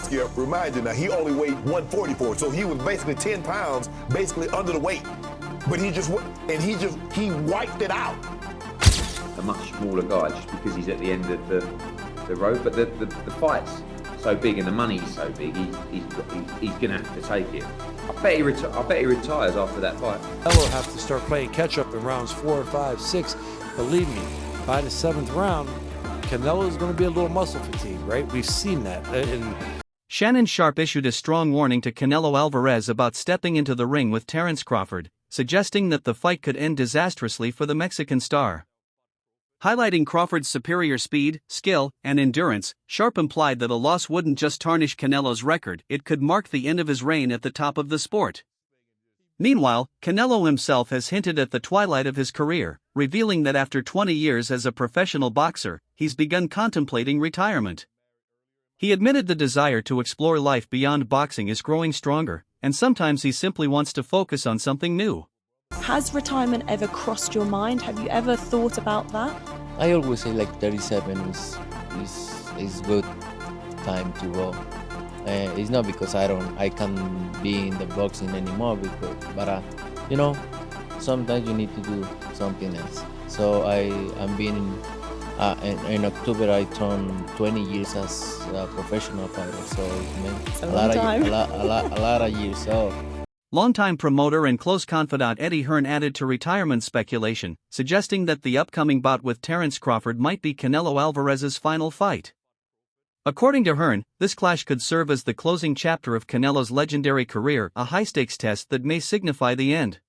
Skip, remind you now, he only weighed 144, so he was basically 10 pounds, basically under the weight. But he wiped it out. A much smaller guy just because he's at the end of the road, but the fight's so big and the money's so big, he's going to have to take it. I bet he retires after that fight. Canelo will have to start playing catch-up in rounds 4, 5, 6. Believe me, by the 7th round, Canelo is going to be a little muscle fatigue, right? We've seen that. Shannon Sharpe issued a strong warning to Canelo Alvarez about stepping into the ring with Terence Crawford, suggesting that the fight could end disastrously for the Mexican star. Highlighting Crawford's superior speed, skill, and endurance, Sharpe implied that a loss wouldn't just tarnish Canelo's record, it could mark the end of his reign at the top of the sport. Meanwhile, Canelo himself has hinted at the twilight of his career, revealing that after 20 years as a professional boxer, he's begun contemplating retirement. He admitted the desire to explore life beyond boxing is growing stronger, and sometimes he simply wants to focus on something new. Has retirement ever crossed your mind? Have you ever thought about that? I always say like 37 is good time to go. It's not because I can't be in the boxing anymore, but you know, sometimes you need to do something else. So I'm being in October I turned 20 years as a professional fighter. So it's a lot of years. So. Longtime promoter and close confidant Eddie Hearn added to retirement speculation, suggesting that the upcoming bout with Terence Crawford might be Canelo Alvarez's final fight. According to Hearn, this clash could serve as the closing chapter of Canelo's legendary career, a high-stakes test that may signify the end.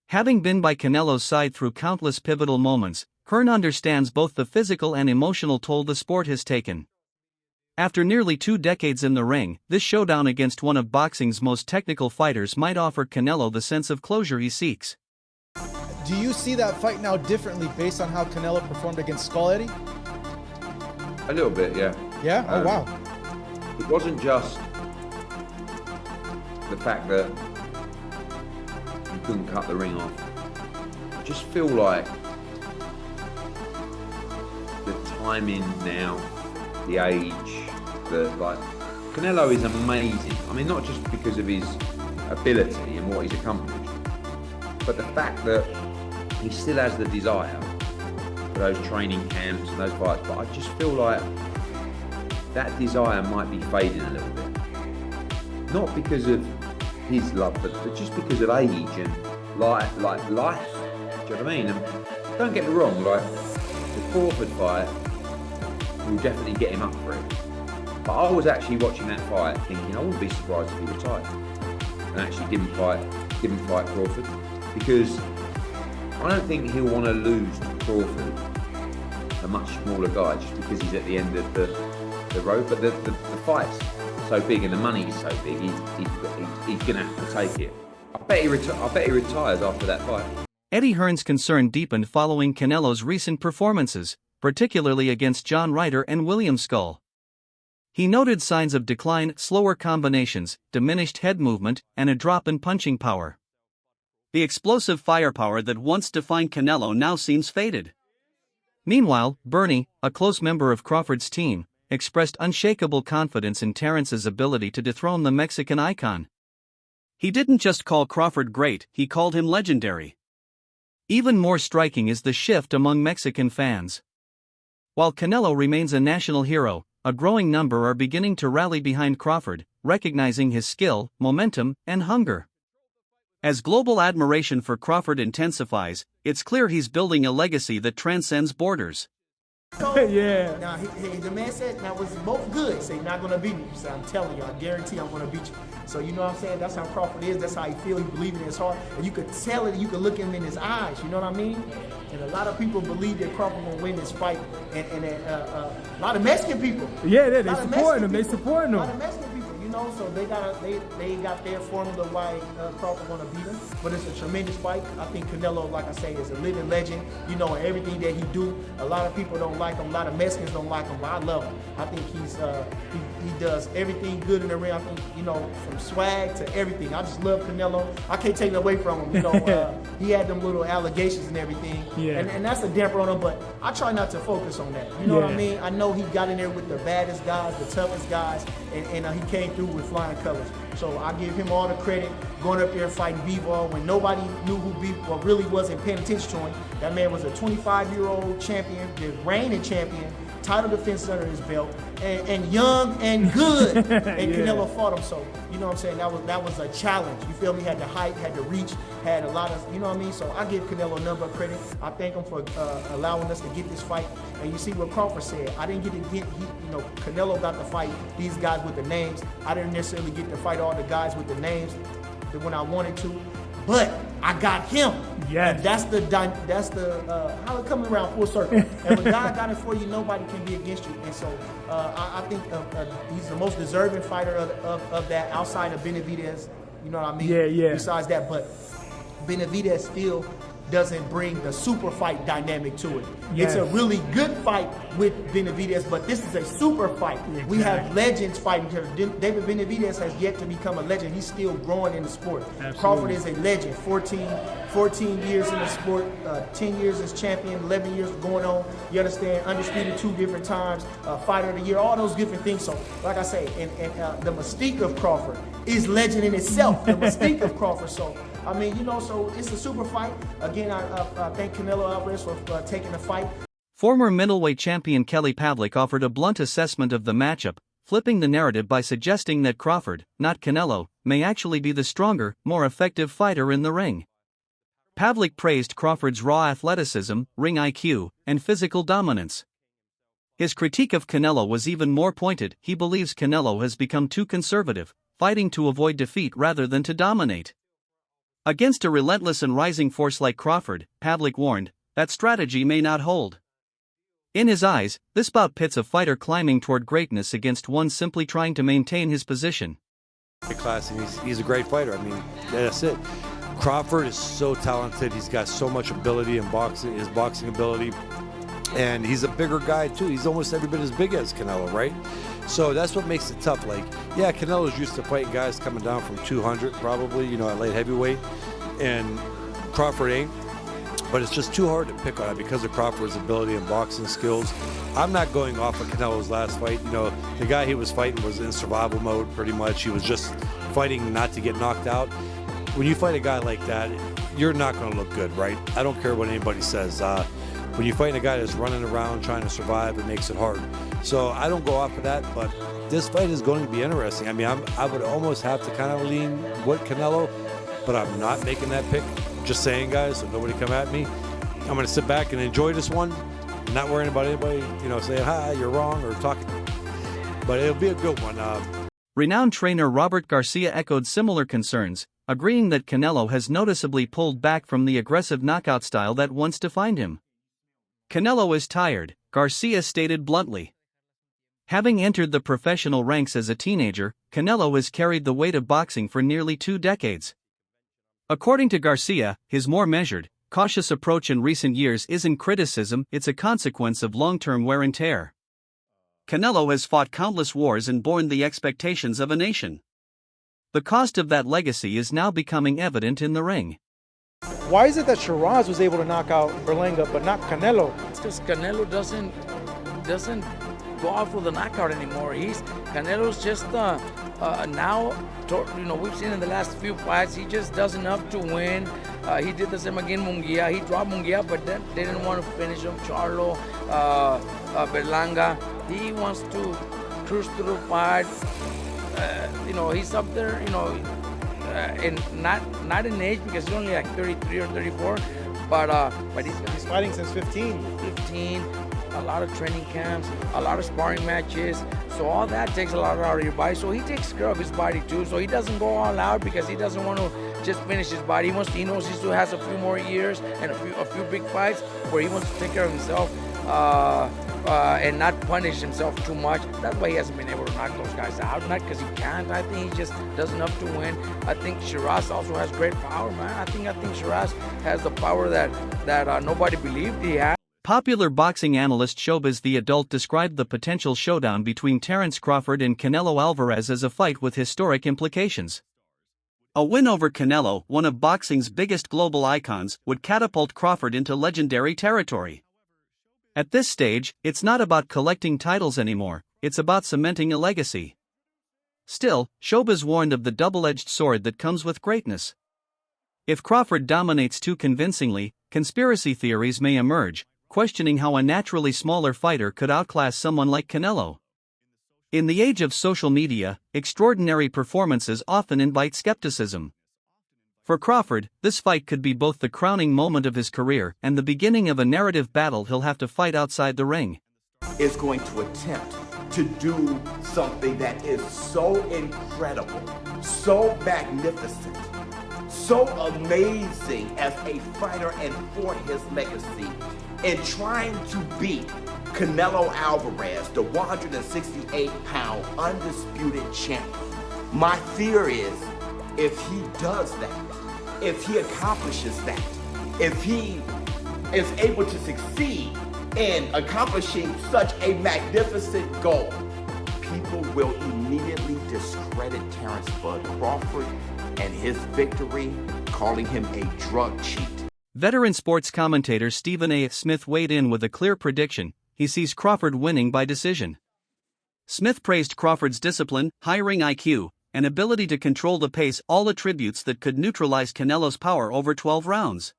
Having been by Canelo's side through countless pivotal moments, Hearn understands both the physical and emotional toll the sport has taken. After nearly 2 decades in the ring, this showdown against one of boxing's most technical fighters might offer Canelo the sense of closure he seeks. Do you see that fight now differently based on how Canelo performed against Skull Eddie? A little bit, yeah. Yeah? Oh, wow. It wasn't just the fact that he couldn't cut the ring off. I just feel like the timing now, the age, Canelo is amazing. I mean, not just because of his ability and what he's accomplished, but the fact that he still has the desire for those training camps and those fights. But I just feel like that desire might be fading a little bit. Not because of his love, but just because of age and life. Do you know what I mean? And don't get me wrong, like the Crawford fight will definitely get him up for it. But I was actually watching that fight thinking I wouldn't be surprised if he retired and actually didn't fight Crawford, because I don't think he'll want to lose to Crawford, a much smaller guy, just because he's at the end of the road. But the fight's so big and the money's so big, he's going to have to take it. I bet he retires after that fight. Eddie Hearn's concern deepened following Canelo's recent performances, particularly against John Ryder and William Skull. He noted signs of decline, slower combinations, diminished head movement, and a drop in punching power. The explosive firepower that once defined Canelo now seems faded. Meanwhile, Bernie, a close member of Crawford's team, expressed unshakable confidence in Terrence's ability to dethrone the Mexican icon. He didn't just call Crawford great, he called him legendary. Even more striking is the shift among Mexican fans. While Canelo remains a national hero, a growing number are beginning to rally behind Crawford, recognizing his skill, momentum, and hunger. As global admiration for Crawford intensifies, it's clear he's building a legacy that transcends borders. Yeah. Now, the man said, now it's both good. Say, you're not going to beat me. You say, I'm telling you, I guarantee I'm going to beat you. So, you know what I'm saying? That's how Crawford is. That's how he feels. He believes in his heart. And you could tell it. You could look him in his eyes. You know what I mean? And a lot of people believe that Crawford will win this fight. And a lot of Mexican people. Yeah, they supporting him. They supporting him. A lot of Mexican people, you know, so they got their formula why Crawford want to beat him. But it's a tremendous fight. I think Canelo, like I say, is a living legend. You know, everything that he do. A lot of people don't like him. A lot of Mexicans don't like him, but I love him. I think he does everything good in the ring. I think, you know, from swag to everything. I just love Canelo. I can't take it away from him. You know, he had them little allegations and everything. Yeah. And that's a damper on him, but I try not to focus on that. You know what I mean? I know he got in there with the baddest guys, the toughest guys, and he came through with flying colors. So I give him all the credit, going up there fighting B-Ball when nobody knew who B-Ball really wasn't paying attention to him. That man was a 25-year-old champion, the reigning champion, title defense under his belt, and young and good. And Canelo fought him, so you know what I'm saying? That was a challenge. You feel me? Had the height, had the reach, had a lot of, you know what I mean? So I give Canelo a number of credit. I thank him for allowing us to get this fight. And you see what Crawford said. I didn't get to get, you know, Canelo got to fight these guys with the names. I didn't necessarily get to fight all the guys with the names when I wanted to, but I got him. Yes. And that's the how it coming around full circle. And when God got it for you, nobody can be against you. And so I think he's the most deserving fighter of that outside of Benavidez. You know what I mean? Yeah. Besides that, but Benavidez still doesn't bring the super fight dynamic to it. Yes. It's a really good fight with Benavidez, but this is a super fight. Exactly. We have legends fighting here. David Benavidez has yet to become a legend. He's still growing in the sport. Absolutely. Crawford is a legend. 14 years in the sport, 10 years as champion, 11 years going on. You understand? Undisputed 2 different times, fighter of the year, all those different things. So, like I say, and the mystique of Crawford is legend in itself. The mystique of Crawford. So, I mean, you know, so it's a super fight. Again, I thank Canelo Alvarez for taking the fight. Former middleweight champion Kelly Pavlik offered a blunt assessment of the matchup, flipping the narrative by suggesting that Crawford, not Canelo, may actually be the stronger, more effective fighter in the ring. Pavlik praised Crawford's raw athleticism, ring IQ, and physical dominance. His critique of Canelo was even more pointed. He believes Canelo has become too conservative, fighting to avoid defeat rather than to dominate. Against a relentless and rising force like Crawford, Pavlik warned, that strategy may not hold. In his eyes, this bout pits a fighter climbing toward greatness against one simply trying to maintain his position. Class, and he's a great fighter. I mean, that's it. Crawford is so talented. He's got so much ability in boxing, his boxing ability. And he's a bigger guy too. He's almost every bit as big as Canelo, right? So that's what makes it tough. Like, yeah, Canelo's used to fighting guys coming down from 200 probably, you know, at light heavyweight. And Crawford ain't. But it's just too hard to pick on it because of Crawford's ability and boxing skills. I'm not going off of Canelo's last fight. You know, the guy he was fighting was in survival mode pretty much. He was just fighting not to get knocked out. When you fight a guy like that, you're not going to look good, right? I don't care what anybody says. When you fight a guy that's running around trying to survive, it makes it hard. So I don't go off of that, but this fight is going to be interesting. I mean, I would almost have to kind of lean with Canelo, but I'm not making that pick. Just saying, guys, so nobody come at me. I'm going to sit back and enjoy this one, not worrying about anybody, you know, saying, hi, you're wrong, or talking. But it'll be a good one. Renowned trainer Robert Garcia echoed similar concerns, agreeing that Canelo has noticeably pulled back from the aggressive knockout style that once defined him. Canelo is tired, Garcia stated bluntly. Having entered the professional ranks as a teenager, Canelo has carried the weight of boxing for nearly 2 decades. According to Garcia, his more measured, cautious approach in recent years isn't criticism, it's a consequence of long-term wear and tear. Canelo has fought countless wars and borne the expectations of a nation. The cost of that legacy is now becoming evident in the ring. Why is it that Shiraz was able to knock out Berlanga, but not Canelo? It's because Canelo doesn't go off with a knockout anymore. Canelo's just now, you know, we've seen in the last few fights, he just does enough to win. He did the same against Munguia. He dropped Munguia, but then they didn't want to finish him. Charlo, Berlanga. He wants to cruise through the fight. You know, he's up there, you know, and not in age because he's only like 33 or 34, but he's fighting since 15. A lot of training camps, a lot of sparring matches. So all that takes a lot out of your body. So he takes care of his body too. So he doesn't go all out because he doesn't want to just finish his body. He knows he still has a few more years and a few big fights where he wants to take care of himself. and not punish himself too much. That's why he hasn't been able to knock those guys out. Not because he can't. I think he just does enough to win. I think Shiraz also has great power, man. I think Shiraz has the power that nobody believed he had. Popular boxing analyst Showbiz the Adult described the potential showdown between Terence Crawford and Canelo Alvarez as a fight with historic implications. A win over Canelo, one of boxing's biggest global icons, would catapult Crawford into legendary territory. At this stage, it's not about collecting titles anymore, it's about cementing a legacy. Still, Showbiz warned of the double-edged sword that comes with greatness. If Crawford dominates too convincingly, conspiracy theories may emerge, questioning how a naturally smaller fighter could outclass someone like Canelo. In the age of social media, extraordinary performances often invite skepticism. For Crawford, this fight could be both the crowning moment of his career and the beginning of a narrative battle he'll have to fight outside the ring. Is going to attempt to do something that is so incredible, so magnificent, so amazing as a fighter and for his legacy, in trying to beat Canelo Alvarez, the 168-pound undisputed champion. My fear is, if he does that, if he accomplishes that, if he is able to succeed in accomplishing such a magnificent goal, people will immediately discredit Terence Bud Crawford and his victory, calling him a drug cheat. Veteran sports commentator Stephen A. Smith weighed in with a clear prediction: he sees Crawford winning by decision. Smith praised Crawford's discipline, high-ring IQ, and ability to control the pace, all attributes that could neutralize Canelo's power over 12 rounds.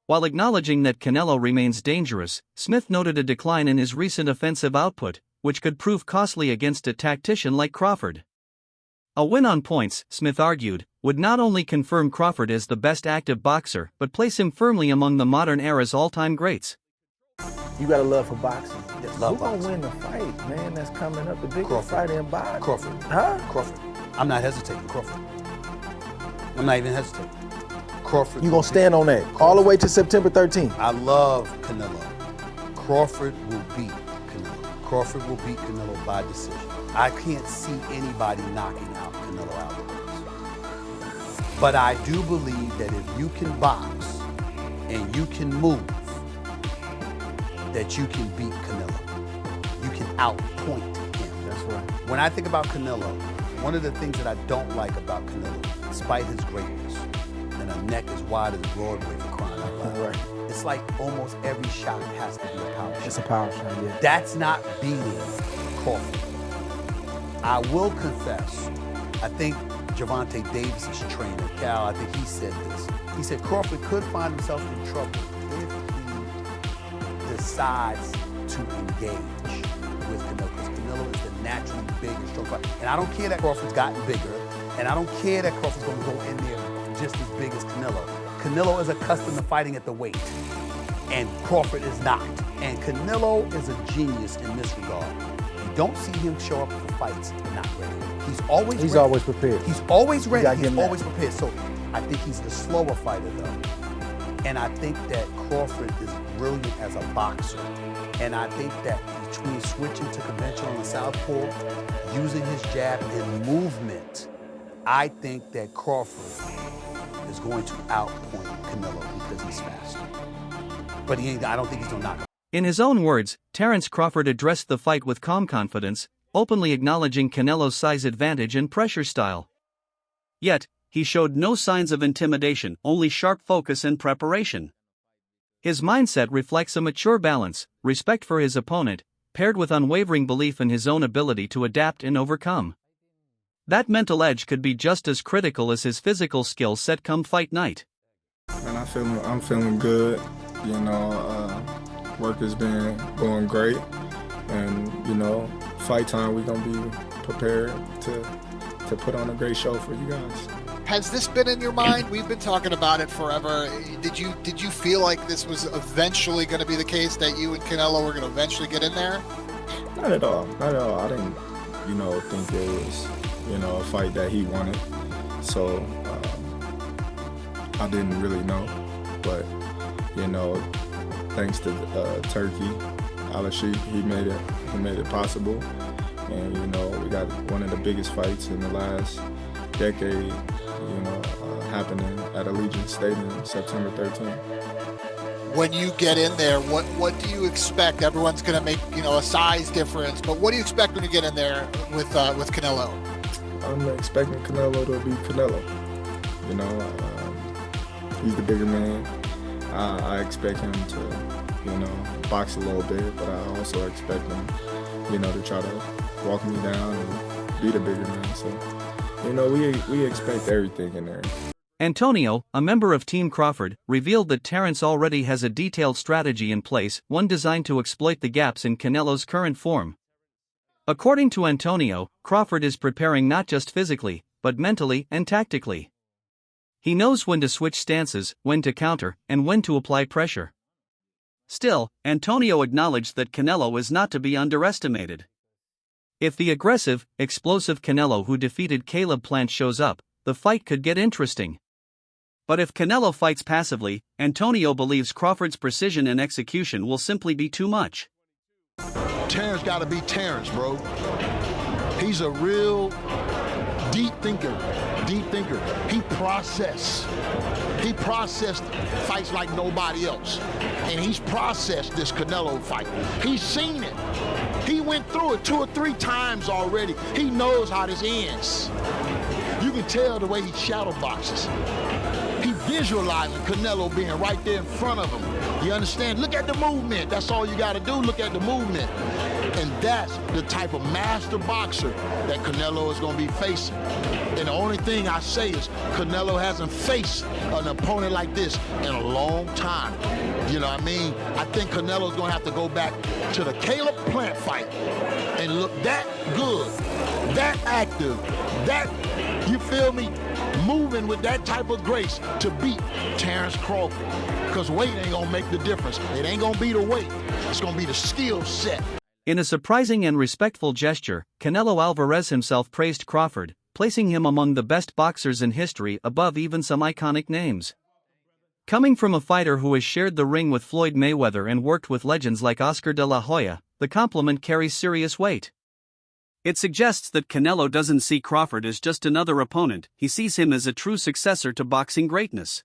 While acknowledging that Canelo remains dangerous, Smith noted a decline in his recent offensive output, which could prove costly against a tactician like Crawford. A win on points, Smith argued, would not only confirm Crawford as the best active boxer, but place him firmly among the modern era's all-time greats. You got a love for boxing. Yes, love Who's boxing. gonna win the fight, man? That's coming up, the biggest Crawford. fight in boxing. Crawford. Huh? Crawford. I'm not hesitating. Crawford. I'm not even hesitating. Crawford. You gonna stand on that all the way to September 13th? I love Canelo. Crawford will beat Canelo. Crawford will beat Canelo by decision. I can't see anybody knocking out Canelo Alvarez. But I do believe that if you can box and you can move, that you can beat Canelo. You can outpoint him. That's right. When I think about Canelo, one of the things that I don't like about Canelo, despite his greatness, and a neck as wide as Broadway for crying out loud, Right. it's like almost every shot has to be a power shot. It's a power shot, yeah. That's not beating Crawford. I will confess, I think Gervonta Davis's trainer, Cal, I think he said this. He said Crawford could find himself in trouble if he decides to engage with Canelo, because Canelo is the naturally big and strong fighter. And I don't care that Crawford's gotten bigger, and I don't care that Crawford's going to go in there just as big as Canelo. Canelo is accustomed to fighting at the weight, and Crawford is not. And Canelo is a genius in this regard. You don't see him show up for fights not ready. He's always ready. Always prepared. He's always ready. gotta give He's him that. always prepared. So I think he's the slower fighter, though. And I think that Crawford is brilliant as a boxer. And I think that between switching to conventional and southpaw, using his jab and movement, I think that Crawford is going to outpoint Canelo because he's faster. But I don't think he's gonna knock him. In his own words, Terence Crawford addressed the fight with calm confidence, openly acknowledging Canelo's size advantage and pressure style. Yet, he showed no signs of intimidation, only sharp focus and preparation. His mindset reflects a mature balance, respect for his opponent, paired with unwavering belief in his own ability to adapt and overcome. That mental edge could be just as critical as his physical skill set come fight night. And I'm feeling good. You know, work has been going great, and you know, fight time we're gonna be prepared to put on a great show for you guys. Has this been in your mind? We've been talking about it forever. Did you feel like this was eventually going to be the case, that you and Canelo were going to eventually get in there? Not at all. Not at all. I didn't, think it was, a fight that he wanted. So I didn't really know. But, thanks to Turkey, Al-Sheikh, he made it possible. And, you know, we got one of the biggest fights in the last decade, you know, happening at Allegiant Stadium, September 13th. When you get in there, what do you expect? Everyone's going to make, you know, a size difference, but what do you expect when you get in there with Canelo? I'm expecting Canelo to be Canelo. You know, he's the bigger man. I expect him to, you know, box a little bit, but I also expect him, you know, to try to walk me down and be the bigger man. So, you know, we expect everything in there. Antonio, a member of Team Crawford, revealed that Terrence already has a detailed strategy in place, one designed to exploit the gaps in Canelo's current form. According to Antonio, Crawford is preparing not just physically, but mentally and tactically. He knows when to switch stances, when to counter, and when to apply pressure. Still, Antonio acknowledged that Canelo is not to be underestimated. If the aggressive, explosive Canelo who defeated Caleb Plant shows up, the fight could get interesting. But if Canelo fights passively, Antonio believes Crawford's precision and execution will simply be too much. Terrence gotta be Terrence, bro. He's a real deep thinker. He processed fights like nobody else. And he's processed this Canelo fight. He's seen it. He went through it 2 or 3 times already. He knows how this ends. You can tell the way he shadow boxes. He visualizing Canelo being right there in front of him. You understand? Look at the movement. That's all you got to do. Look at the movement. And that's the type of master boxer that Canelo is going to be facing. And the only thing I say is Canelo hasn't faced an opponent like this in a long time. You know what I mean? I think Canelo's going to have to go back to the Caleb Plant fight and look that good, that active, that, you feel me, moving with that type of grace to beat Terence Crawford. Because weight ain't going to make the difference. It ain't going to be the weight. It's going to be the skill set. In a surprising and respectful gesture, Canelo Alvarez himself praised Crawford, placing him among the best boxers in history above even some iconic names. Coming from a fighter who has shared the ring with Floyd Mayweather and worked with legends like Oscar de la Hoya, the compliment carries serious weight. It suggests that Canelo doesn't see Crawford as just another opponent, he sees him as a true successor to boxing greatness.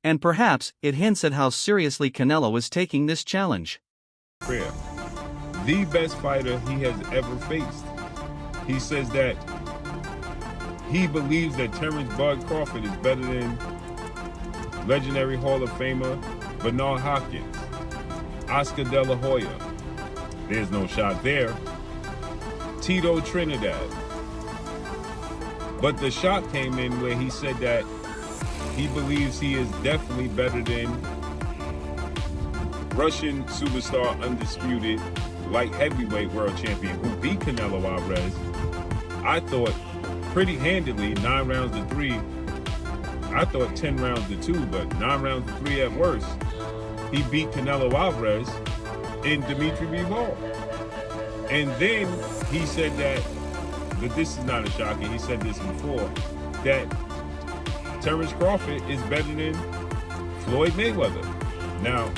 And perhaps, it hints at how seriously Canelo is taking this challenge. The best fighter he has ever faced. He says that he believes that Terence Bud Crawford is better than legendary Hall of Famer Bernard Hopkins, Oscar de la Hoya. There's no shot there. Tito Trinidad. But the shot came in where he said that he believes he is definitely better than Russian superstar undisputed light heavyweight world champion who beat Canelo Alvarez. I thought pretty handily, 9 rounds to 3. I thought 10 rounds to 2, but 9 rounds to 3 at worst. He beat Canelo Alvarez in Dimitri Bivol. And then he said that, but this is not a shocker, he said this before, that Terence Crawford is better than Floyd Mayweather. Now,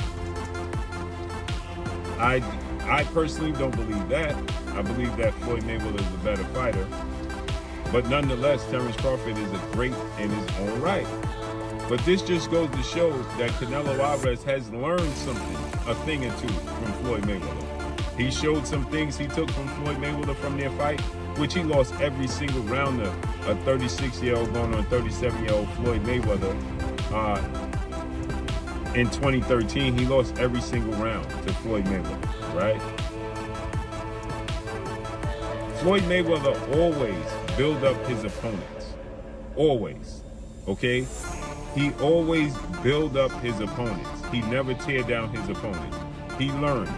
I personally don't believe that. I believe that Floyd Mayweather is a better fighter. But nonetheless, Terence Crawford is a great in his own right. But this just goes to show that Canelo Alvarez has learned something, a thing or two from Floyd Mayweather. He showed some things he took from Floyd Mayweather from their fight, which he lost every single round to a 36-year-old going on a 37-year-old Floyd Mayweather. In 2013, he lost every single round to Floyd Mayweather, right? Floyd Mayweather always build up his opponents. Always, okay? He always build up his opponents. He never tear down his opponent. He learned.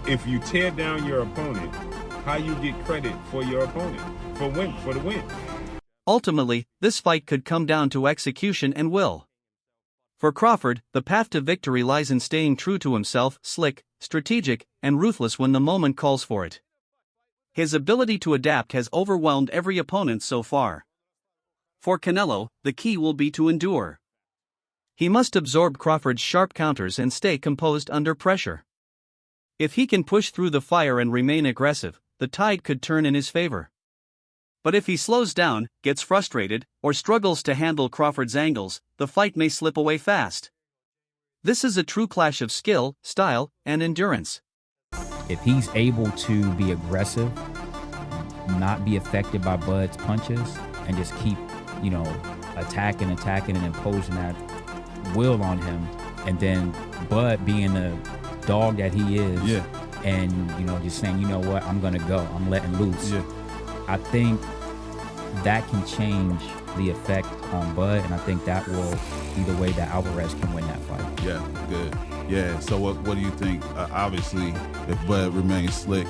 If you tear down your opponent, how you get credit for your opponent? For the win. Ultimately, this fight could come down to execution and will. For Crawford, the path to victory lies in staying true to himself, slick, strategic, and ruthless when the moment calls for it. His ability to adapt has overwhelmed every opponent so far. For Canelo, the key will be to endure. He must absorb Crawford's sharp counters and stay composed under pressure. If he can push through the fire and remain aggressive, the tide could turn in his favor. But if he slows down, gets frustrated, or struggles to handle Crawford's angles, the fight may slip away fast. This is a true clash of skill, style, and endurance. If he's able to be aggressive, not be affected by Bud's punches, and just keep, attacking and imposing that will on him, and then Bud being the dog that he is, and just saying, you know what, I'm gonna go, I'm letting loose. I think that can change the effect on Bud, and I think that will be the way that Alvarez can win that fight. Yeah, good. Yeah, so what do you think? Obviously, if Bud remains slick,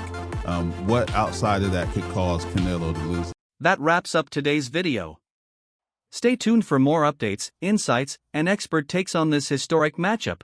what outside of that could cause Canelo to lose? That wraps up today's video. Stay tuned for more updates, insights, and expert takes on this historic matchup.